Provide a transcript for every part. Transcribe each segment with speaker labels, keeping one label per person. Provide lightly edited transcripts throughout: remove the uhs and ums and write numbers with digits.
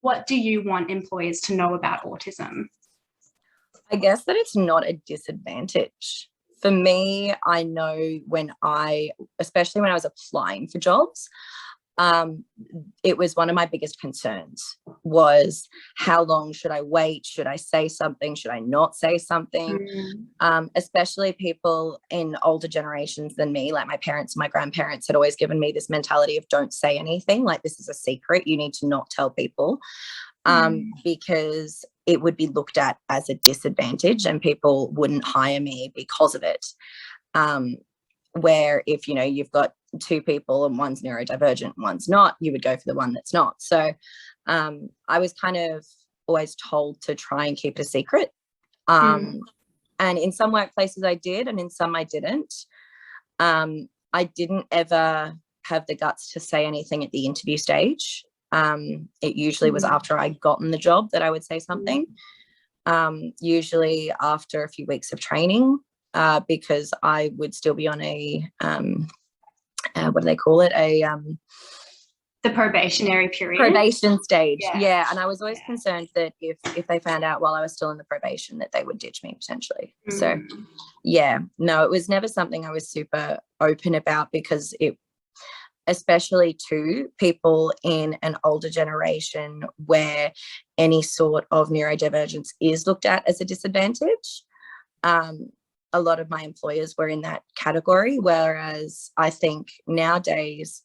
Speaker 1: What do you want employers to know about autism?
Speaker 2: I guess that it's not a disadvantage. For me, I know especially when I was applying for jobs, it was one of my biggest concerns was how long should I wait? Should I say something? Should I not say something? Especially people in older generations than me, like my parents and my grandparents had always given me this mentality of don't say anything, like this is a secret. You need to not tell people because it would be looked at as a disadvantage and people wouldn't hire me because of it. Where if, you've got two people and one's neurodivergent and one's not, you would go for the one that's not. So I was kind of always told to try and keep it a secret. And in some workplaces I did, and in some I didn't. I didn't ever have the guts to say anything at the interview stage. It usually was after I'd gotten the job that I would say something, usually after a few weeks of training, because I would still be on a, what do they call it?
Speaker 1: The probationary period.
Speaker 2: Probation stage. Yeah. And I was always concerned that if they found out while I was still in the probation that they would ditch me potentially. So no, it was never something I was super open about because especially to people in an older generation where any sort of neurodivergence is looked at as a disadvantage. A lot of my employers were in that category, whereas I think nowadays,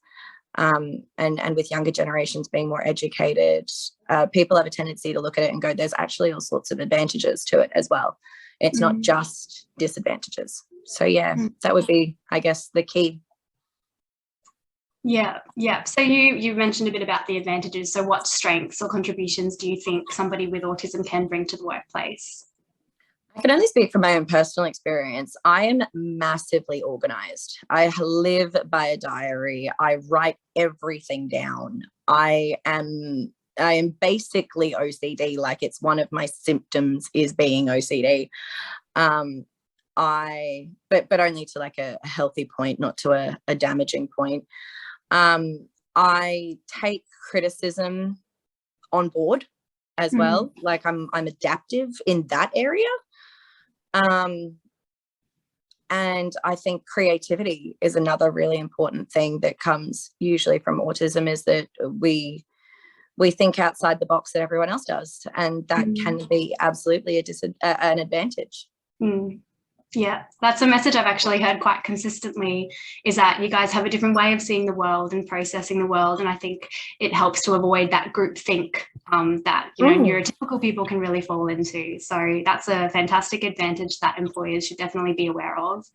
Speaker 2: and with younger generations being more educated, people have a tendency to look at it and go, there's actually all sorts of advantages to it as well. It's not just disadvantages. So that would be, I guess, the key.
Speaker 1: Yeah. So you mentioned a bit about the advantages. So what strengths or contributions do you think somebody with autism can bring to the workplace?
Speaker 2: I can only speak from my own personal experience. I am massively organized. I live by a diary. I write everything down. I am basically OCD, like it's one of my symptoms is being OCD. But only to like a healthy point, not to a damaging point. I take criticism on board as well. Like I'm adaptive in that area. And I think creativity is another really important thing that comes usually from autism, is that we think outside the box that everyone else does, and that can be absolutely an advantage.
Speaker 1: Yeah, that's a message I've actually heard quite consistently, is that you guys have a different way of seeing the world and processing the world, and I think it helps to avoid that group think that neurotypical people can really fall into. So that's a fantastic advantage that employers should definitely be aware of.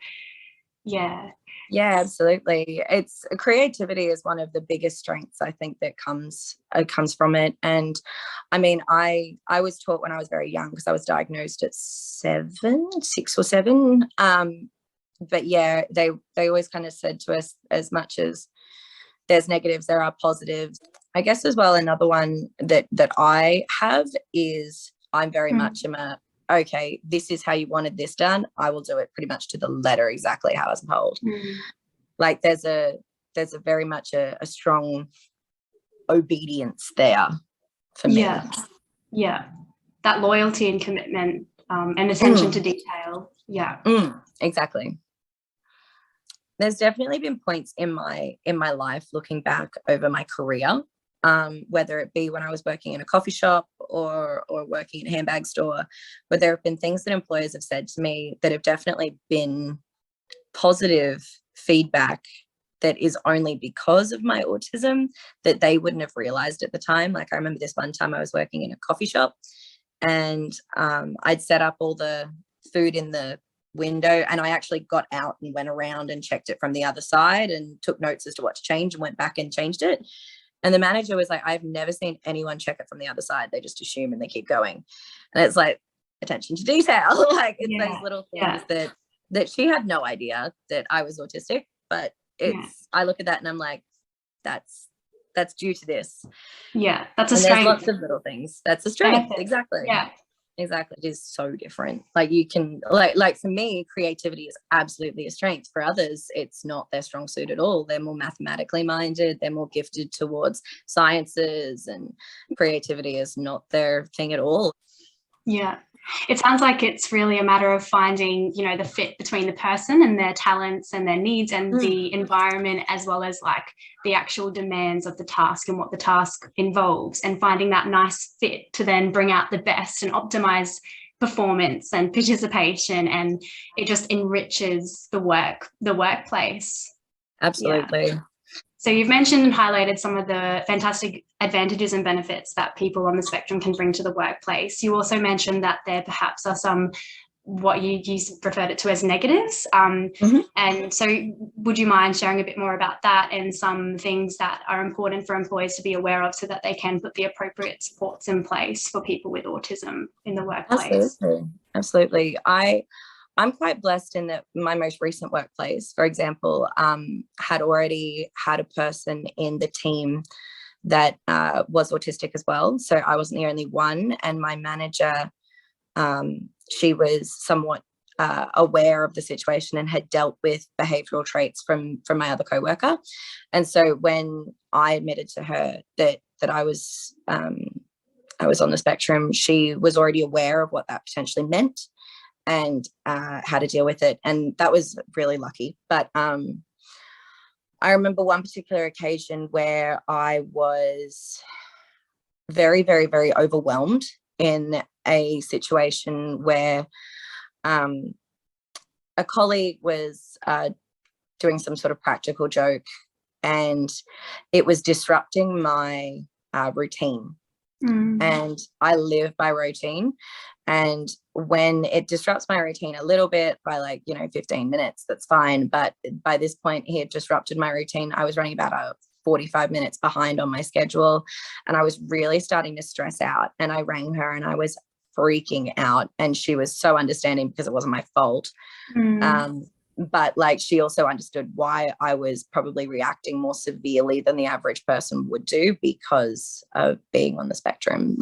Speaker 2: Yeah, absolutely. It's creativity is one of the biggest strengths I think that comes from it. And I mean, I was taught when I was very young, because I was diagnosed at 6 or 7. But yeah, they always kind of said to us, as much as there's negatives, there are positives. I guess as well, another one that I have is I'm very much okay, this is how you wanted this done. I will do it pretty much to the letter, exactly how I was told. Like there's a very much a strong obedience there for me.
Speaker 1: Yeah. That loyalty and commitment and attention to detail.
Speaker 2: Exactly. There's definitely been points in my life, looking back over my career, whether it be when I was working in a coffee shop or working in a handbag store, where there have been things that employers have said to me that have definitely been positive feedback that is only because of my autism, that they wouldn't have realized at the time. Like I remember this one time I was working in a coffee shop, and I'd set up all the food in the window, and I actually got out and went around and checked it from the other side and took notes as to what to change, and went back and changed it. And the manager was like, I've never seen anyone check it from the other side. They just assume and they keep going. And it's like attention to detail. Like it's those little things that she had no idea that I was autistic, but I look at that and I'm like, that's due to this.
Speaker 1: Yeah, that's a strength.
Speaker 2: There's lots of little things. That's a strength. Exactly. Exactly. It is so different. Like you can like for me, creativity is absolutely a strength. For others, it's not their strong suit at all. They're more mathematically minded, they're more gifted towards sciences, and creativity is not their thing at all.
Speaker 1: Yeah. It sounds like it's really a matter of finding, you know, the fit between the person and their talents and their needs and the environment, as well as like the actual demands of the task and what the task involves, and finding that nice fit to then bring out the best and optimize performance and participation, and it just enriches the workplace.
Speaker 2: Absolutely.
Speaker 1: Yeah. So you've mentioned and highlighted some of the fantastic advantages and benefits that people on the spectrum can bring to the workplace. You also mentioned that there perhaps are some, what you referred it to as negatives. And so would you mind sharing a bit more about that and some things that are important for employees to be aware of so that they can put the appropriate supports in place for people with autism in the workplace?
Speaker 2: Absolutely. I'm quite blessed in that my most recent workplace, for example, had already had a person in the team that was autistic as well. So I wasn't the only one. And my manager, she was somewhat aware of the situation and had dealt with behavioural traits from my other co-worker. And so when I admitted to her that I was on the spectrum, she was already aware of what that potentially meant and how to deal with it. And that was really lucky. But I remember one particular occasion where I was very, very, very overwhelmed in a situation where a colleague was doing some sort of practical joke, and it was disrupting my routine. And I live by routine. And when it disrupts my routine a little bit by 15 minutes, that's fine. But by this point, he had disrupted my routine. I was running about 45 minutes behind on my schedule, and I was really starting to stress out. And I rang her and I was freaking out. And she was so understanding because it wasn't my fault. But she also understood why I was probably reacting more severely than the average person would do because of being on the spectrum.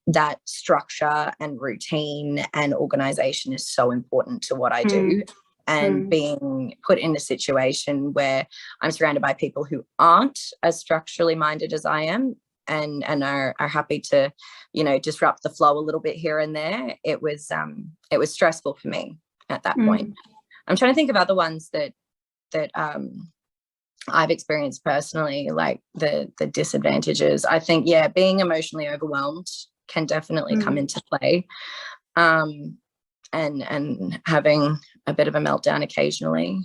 Speaker 2: That structure and routine and organization is so important to what I do. And being put in a situation where I'm surrounded by people who aren't as structurally minded as I am and are happy to, disrupt the flow a little bit here and there, it was stressful for me at that point. I'm trying to think of other ones that I've experienced personally, like the disadvantages. I think, being emotionally overwhelmed can definitely come into play, and having a bit of a meltdown occasionally.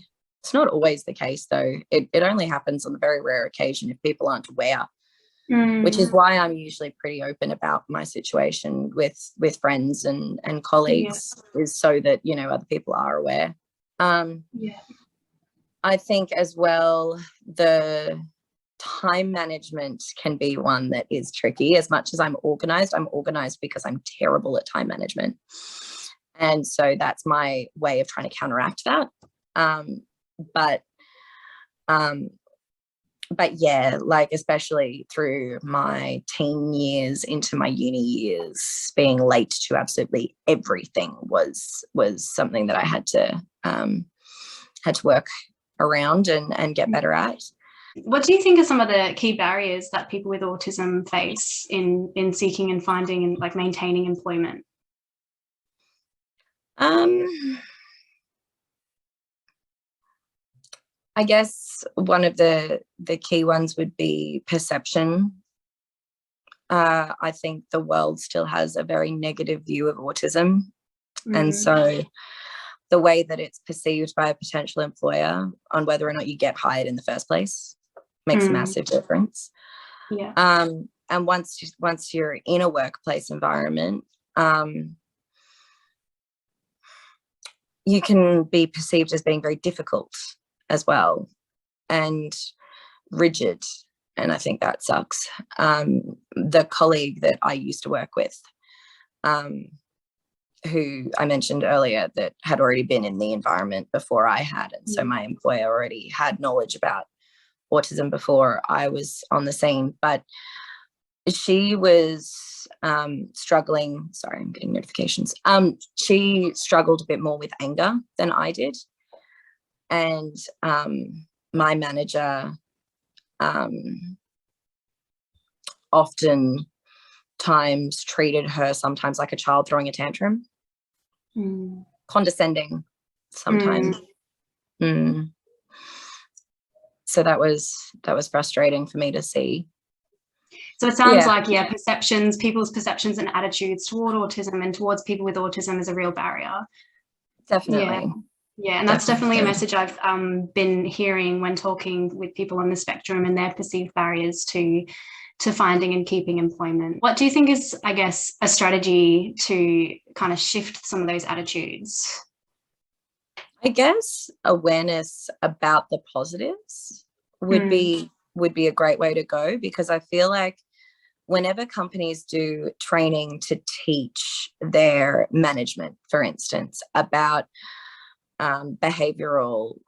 Speaker 2: It's not always the case, though. It only happens on the very rare occasion if people aren't aware, which is why I'm usually pretty open about my situation with friends and colleagues, is so that, other people are aware. I think as well, the time management can be one that is tricky. As much as I'm organized because I'm terrible at time management. And so that's my way of trying to counteract that. But yeah, especially through my teen years into my uni years, being late to absolutely everything was something that I had to work around and get better at.
Speaker 1: What do you think are some of the key barriers that people with autism face in seeking and finding and maintaining employment?
Speaker 2: I guess one of the key ones would be perception. I think the world still has a very negative view of autism. And so the way that it's perceived by a potential employer on whether or not you get hired in the first place makes a massive difference. And once you're in a workplace environment, you can be perceived as being very difficult as well and rigid. And I think that sucks. The colleague that I used to work with, who I mentioned earlier, that had already been in the environment before I had. And so my employer already had knowledge about autism before I was on the scene. But she was struggling. Sorry, I'm getting notifications. She struggled a bit more with anger than I did. And my manager often times treated her sometimes like a child throwing a tantrum, condescending sometimes. So that was frustrating for me to see.
Speaker 1: So it sounds like, people's perceptions and attitudes toward autism and towards people with autism is a real barrier.
Speaker 2: Definitely.
Speaker 1: Yeah, and that's definitely a message I've been hearing when talking with people on the spectrum and their perceived barriers to finding and keeping employment. What do you think is, I guess, a strategy to kind of shift some of those attitudes?
Speaker 2: I guess awareness about the positives would be a great way to go, because I feel like whenever companies do training to teach their management, for instance, about behavioral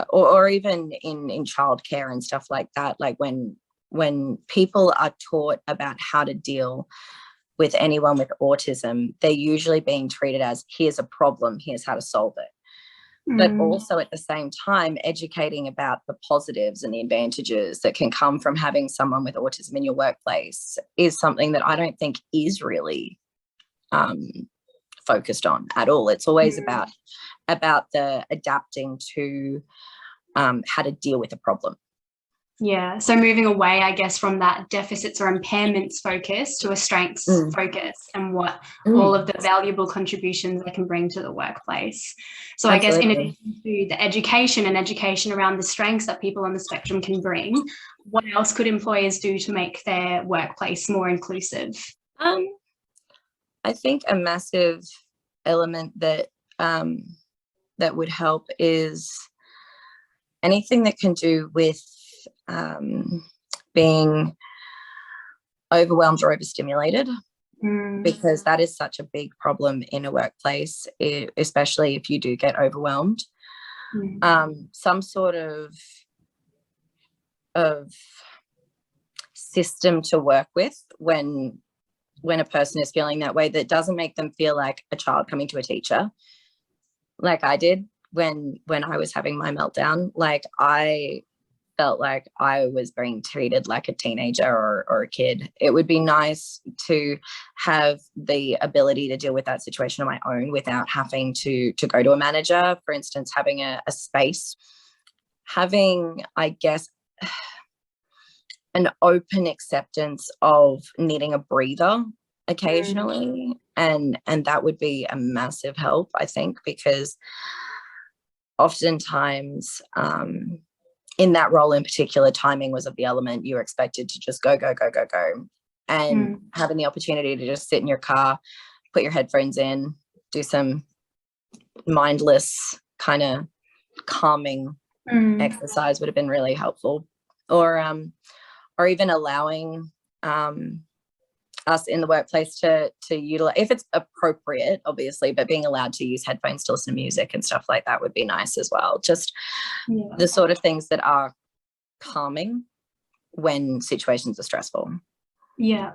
Speaker 2: or even in childcare and stuff like that, like when people are taught about how to deal with anyone with autism, they're usually being treated as, here's a problem, here's how to solve it. But also at the same time, educating about the positives and the advantages that can come from having someone with autism in your workplace is something that I don't think is really focused on at all. It's always about the adapting to how to deal with a problem.
Speaker 1: Yeah, so moving away, I guess, from that deficits or impairments focus to a strengths focus and what all of the valuable contributions they can bring to the workplace. So I guess in addition to the education around the strengths that people on the spectrum can bring, what else could employers do to make their workplace more inclusive?
Speaker 2: I think a massive element that that would help is anything that can do with being overwhelmed or overstimulated, because that is such a big problem in a workplace, especially if you do get overwhelmed. Some sort of system to work with when a person is feeling that way, that doesn't make them feel like a child coming to a teacher, like I did when I was having my meltdown. Like, I felt like I was being treated like a teenager or a kid. It would be nice to have the ability to deal with that situation on my own without having to go to a manager. For instance, having a space, having, I guess, an open acceptance of needing a breather occasionally, and that would be a massive help, I think, because oftentimes in that role in particular, timing was of the element. You were expected to just go, and having the opportunity to just sit in your car, put your headphones in, do some mindless kind of calming exercise would have been really helpful. Or even allowing us in the workplace to utilize, if it's appropriate, obviously, but being allowed to use headphones to listen to music and stuff like that would be nice as well. Just the sort of things that are calming when situations are stressful.
Speaker 1: Yeah.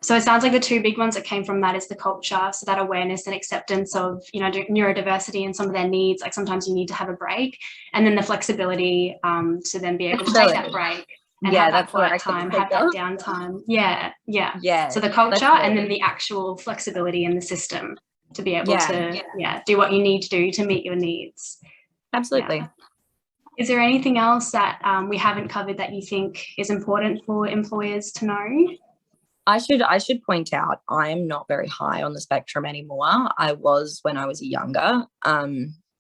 Speaker 1: So it sounds like the two big ones that came from that is the culture. So that awareness and acceptance of, neurodiversity and some of their needs. Like, sometimes you need to have a break, and then the flexibility to then be able to take that break and have that quiet time, have that downtime. Yeah. So the culture and then the actual flexibility in the system to be able to do what you need to do to meet your needs.
Speaker 2: Absolutely.
Speaker 1: Yeah. Is there anything else that we haven't covered that you think is important for employers to know?
Speaker 2: I should point out, I am not very high on the spectrum anymore. I was when I was younger.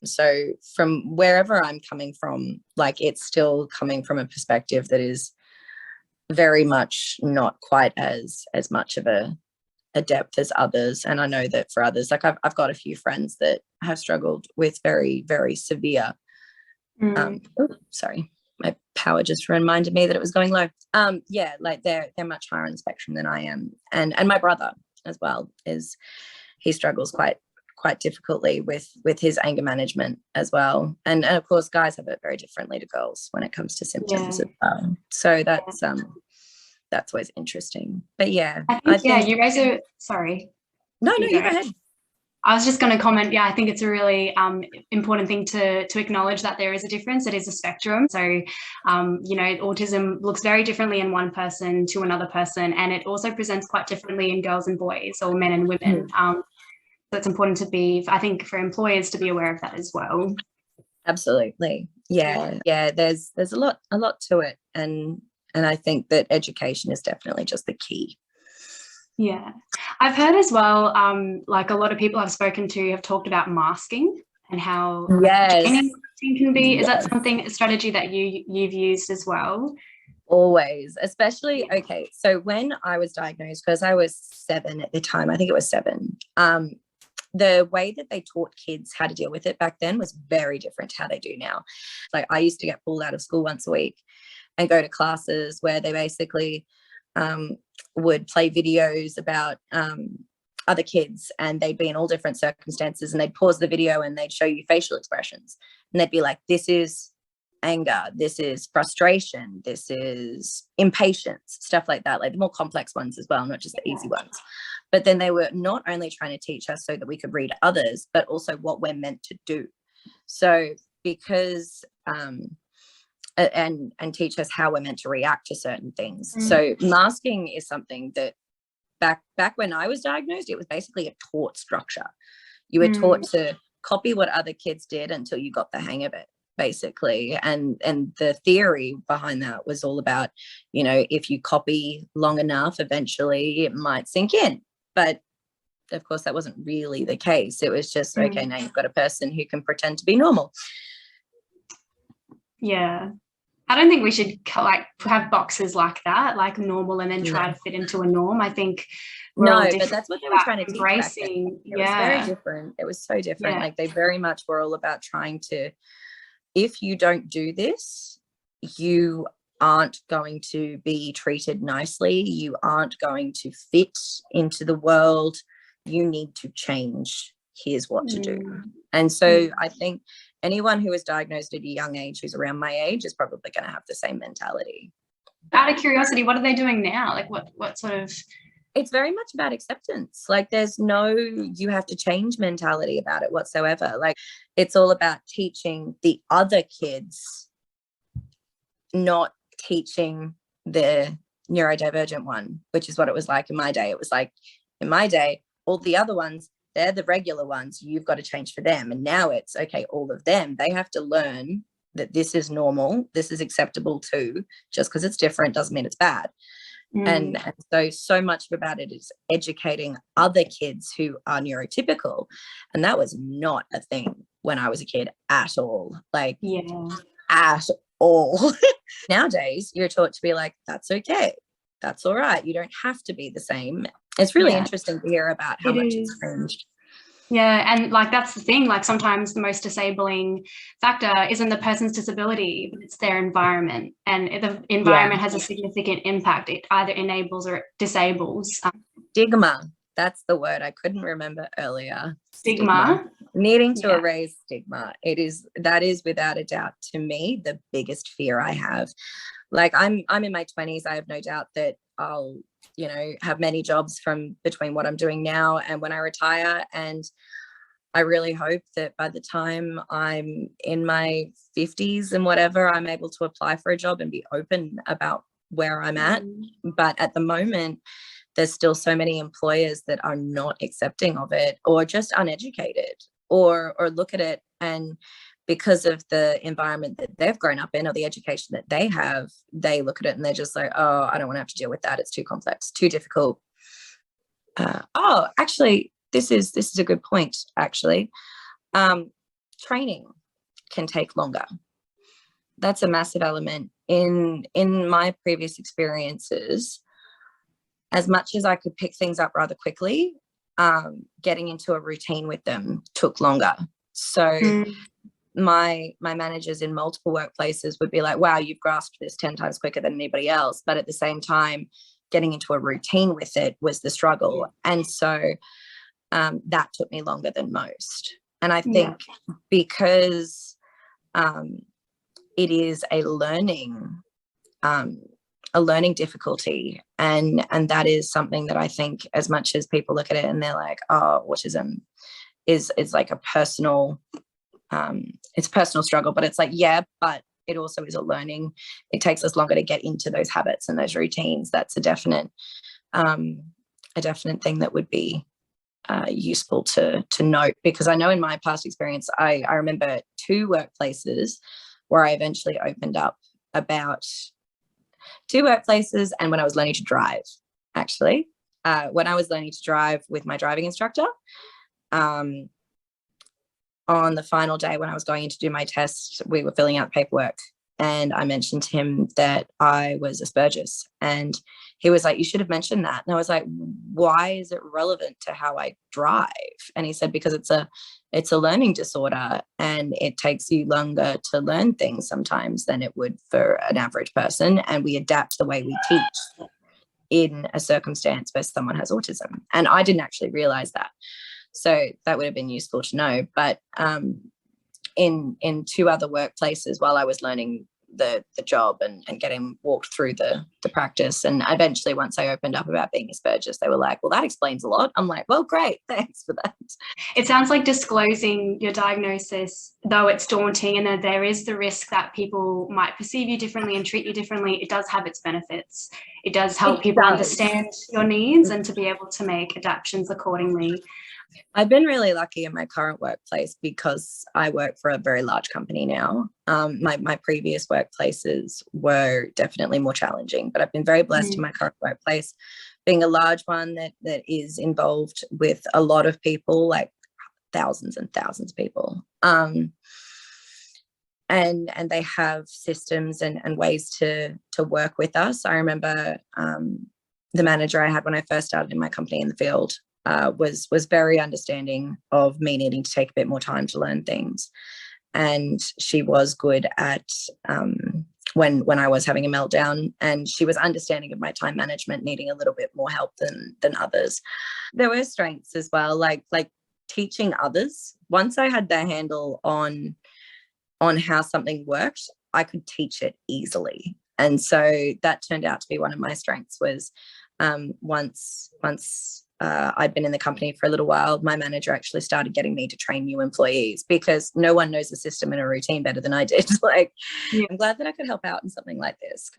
Speaker 2: So from wherever I'm coming from, like, it's still coming from a perspective that is very much not quite as much of a depth as others. And I know that for others, like I've got a few friends that have struggled with very, very severe. Sorry, my power just reminded me that it was going low. Like they're much higher on the spectrum than I am, and my brother as well he struggles quite difficultly with his anger management as well, and of course guys have it very differently to girls when it comes to symptoms as well. So that's that's always interesting. But yeah,
Speaker 1: I think you guys are, sorry.
Speaker 2: No, you go ahead.
Speaker 1: I was just going to comment, I think it's a really important thing to acknowledge that there is a difference. It is a spectrum. So, autism looks very differently in one person to another person, and it also presents quite differently in girls and boys, or men and women. So it's important I think, for employers to be aware of that as well.
Speaker 2: Absolutely. Yeah. There's a lot to it. And I think that education is definitely just the key.
Speaker 1: Yeah. I've heard as well, like a lot of people I've spoken to have talked about masking and how training can be. Is that a strategy that you've used as well?
Speaker 2: Always, especially, okay, so when I was diagnosed, because I was 7 at the time, I think it was 7, the way that they taught kids how to deal with it back then was very different to how they do now. Like, I used to get pulled out of school once a week and go to classes where they basically would play videos about other kids, and they'd be in all different circumstances, and they'd pause the video and they'd show you facial expressions, and they'd be like, this is anger, this is frustration, this is impatience, stuff like that, like the more complex ones as well, not just the easy ones. But then they were not only trying to teach us so that we could read others, but also what we're meant to do. So because and teach us how we're meant to react to certain things. So masking is something that back when I was diagnosed, it was basically a taught structure. You were taught to copy what other kids did until you got the hang of it, basically. And the theory behind that was all about, if you copy long enough, eventually it might sink in. But of course, that wasn't really the case. It was just, okay, now you've got a person who can pretend to be normal.
Speaker 1: Yeah. I don't think we should have boxes like that, like normal, and then try to fit into a norm. I think
Speaker 2: but that's what they were trying to teach back then. It was very different. It was so different. Like, they very much were all about trying to, if you don't do this, you aren't going to be treated nicely. You aren't going to fit into the world. You need to change. Here's what to do. And so I think anyone who was diagnosed at a young age who's around my age is probably going to have the same mentality.
Speaker 1: Out of curiosity, what are they doing now? Like, what sort of...
Speaker 2: It's very much about acceptance. Like, there's no you have to change mentality about it whatsoever. Like, it's all about teaching the other kids, not teaching the neurodivergent one, which is what it was like in my day. It was like, in my day, all the other ones, they're the regular ones. You've got to change for them. And now it's, okay, all of them, they have to learn that this is normal. This is acceptable too. Just because it's different doesn't mean it's bad. And so much about it is educating other kids who are neurotypical. And that was not a thing when I was a kid at all. Like, at all. Nowadays, you're taught to be like, that's okay. That's all right. You don't have to be the same. It's really interesting to hear about how much it's changed.
Speaker 1: Yeah, and like, that's the thing, like, sometimes the most disabling factor isn't the person's disability, but it's their environment, and the environment has a significant impact. It either enables or it disables.
Speaker 2: Stigma, that's the word I couldn't remember earlier.
Speaker 1: Stigma.
Speaker 2: Needing to erase stigma. That is without a doubt, to me, the biggest fear I have. Like, I'm in my 20s. I have no doubt that I'll have many jobs from between what I'm doing now and when I retire. And I really hope that by the time I'm in my 50s and whatever, I'm able to apply for a job and be open about where I'm at. But at the moment, there's still so many employers that are not accepting of it, or just uneducated, or look at it, and because of the environment that they've grown up in, or the education that they have, they look at it and they're just like, oh, I don't want to have to deal with that. It's too complex, too difficult. Actually, this is a good point, actually. Training can take longer. That's a massive element. In my previous experiences, as much as I could pick things up rather quickly, getting into a routine with them took longer. So my managers in multiple workplaces would be like, wow, you've grasped this 10 times quicker than anybody else. But at the same time, getting into a routine with it was the struggle. And so that took me longer than most. And I think because it is a learning a learning difficulty, and that is something that I think, as much as people look at it and they're like, oh, autism is like a personal it's a personal struggle, but it's like, yeah, but it also is a learning. It takes us longer to get into those habits and those routines. That's a definite thing that would be useful to note, because I know in my past experience, I remember 2 workplaces where I eventually opened up about 2 workplaces, and when I was learning to drive, actually, when I was learning to drive with my driving instructor, on the final day when I was going in to do my test, we were filling out paperwork, and I mentioned to him that I was Asperger's, and he was like, you should have mentioned that. And I was like, why is it relevant to how I drive? And he said, because it's a learning disorder, and it takes you longer to learn things sometimes than it would for an average person, and we adapt the way we teach in a circumstance where someone has autism. And I didn't actually realize that. So that would have been useful to know. But in 2 other workplaces, while I was learning the job and getting walked through the practice, and eventually once I opened up about being Asperger's, they were like, well, that explains a lot. I'm like, well, great, thanks for that.
Speaker 1: It sounds like disclosing your diagnosis, though it's daunting and that there is the risk that people might perceive you differently and treat you differently, it does have its benefits. It does help people understand your needs and to be able to make adaptations accordingly.
Speaker 2: I've been really lucky in my current workplace because I work for a very large company now. My previous workplaces were definitely more challenging, but I've been very blessed in my current workplace, being a large one that is involved with a lot of people, like thousands and thousands of people. And they have systems and ways to work with us. I remember the manager I had when I first started in my company in the field was very understanding of me needing to take a bit more time to learn things. And she was good at when I was having a meltdown, and she was understanding of my time management needing a little bit more help than others. There were strengths as well, like teaching others. Once I had the handle on how something worked, I could teach it easily. And so that turned out to be one of my strengths. Was once I'd been in the company for a little while, my manager actually started getting me to train new employees, because no one knows the system and a routine better than I did. Like, I'm glad that I could help out in something like this.